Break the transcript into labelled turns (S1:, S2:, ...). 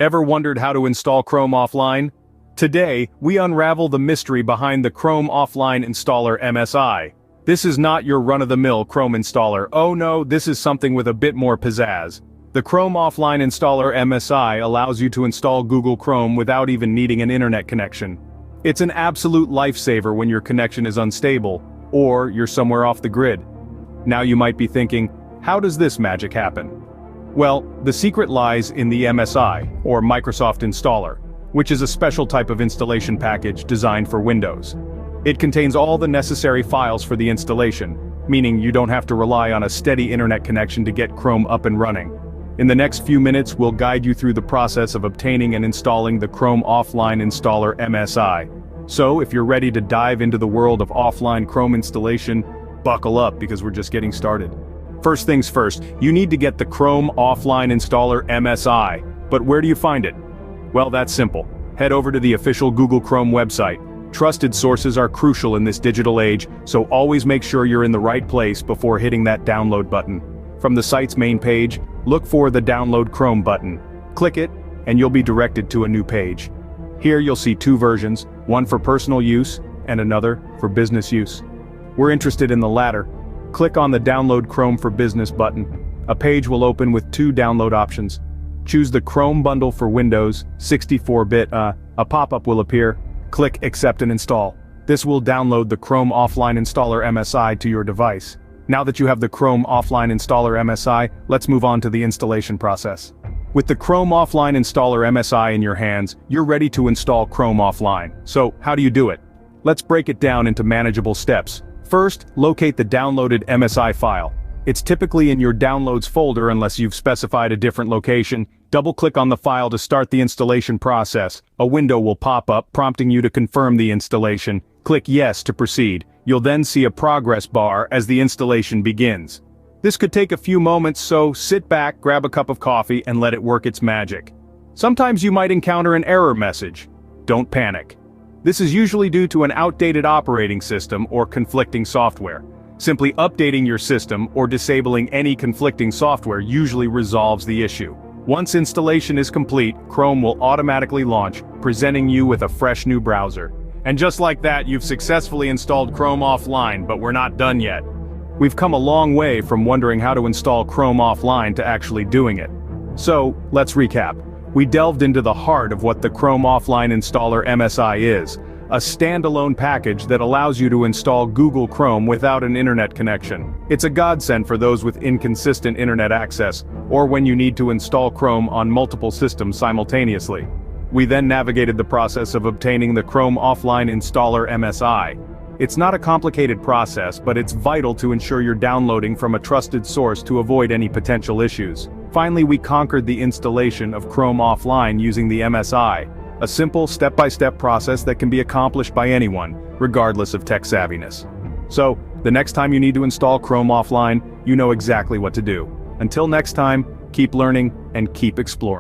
S1: Ever wondered how to install Chrome offline? Today, we unravel the mystery behind the Chrome Offline Installer MSI. This is not your run-of-the-mill Chrome installer. Oh no, this is something with a bit more pizzazz. The Chrome Offline Installer MSI allows you to install Google Chrome without even needing an internet connection. It's an absolute lifesaver when your connection is unstable, or you're somewhere off the grid. Now you might be thinking, how does this magic happen? Well, the secret lies in the MSI, or Microsoft Installer, which is a special type of installation package designed for Windows. It contains all the necessary files for the installation, meaning you don't have to rely on a steady internet connection to get Chrome up and running. In the next few minutes, we'll guide you through the process of obtaining and installing the Chrome Offline Installer MSI. So, if you're ready to dive into the world of offline Chrome installation, buckle up because we're just getting started. First things first, you need to get the Chrome Offline Installer MSI. But where do you find it? Well, that's simple. Head over to the official Google Chrome website. Trusted sources are crucial in this digital age, so always make sure you're in the right place before hitting that download button. From the site's main page, look for the Download Chrome button. Click it, and you'll be directed to a new page. Here you'll see two versions, one for personal use, and another for business use. We're interested in the latter. Click on the Download Chrome for Business button. A page will open with two download options. Choose the Chrome bundle for Windows, 64-bit, a pop-up will appear. Click Accept and Install. This will download the Chrome Offline Installer MSI to your device. Now that you have the Chrome Offline Installer MSI, let's move on to the installation process. With the Chrome Offline Installer MSI in your hands, you're ready to install Chrome Offline. So, how do you do it? Let's break it down into manageable steps. First, locate the downloaded MSI file. It's typically in your Downloads folder unless you've specified a different location. Double-click on the file to start the installation process. A window will pop up prompting you to confirm the installation. Click Yes to proceed. You'll then see a progress bar as the installation begins. This could take a few moments, so sit back, grab a cup of coffee, and let it work its magic. Sometimes you might encounter an error message. Don't panic. This is usually due to an outdated operating system or conflicting software. Simply updating your system or disabling any conflicting software usually resolves the issue. Once installation is complete, Chrome will automatically launch, presenting you with a fresh new browser. And just like that, you've successfully installed Chrome Offline, but we're not done yet. We've come a long way from wondering how to install Chrome Offline to actually doing it. So, let's recap. We delved into the heart of what the Chrome Offline Installer MSI is, a standalone package that allows you to install Google Chrome without an internet connection. It's a godsend for those with inconsistent internet access, or when you need to install Chrome on multiple systems simultaneously. We then navigated the process of obtaining the Chrome Offline Installer MSI. It's not a complicated process, but it's vital to ensure you're downloading from a trusted source to avoid any potential issues. Finally, we conquered the installation of Chrome Offline using the MSI, a simple step-by-step process that can be accomplished by anyone, regardless of tech savviness. So, the next time you need to install Chrome Offline, you know exactly what to do. Until next time, keep learning and keep exploring.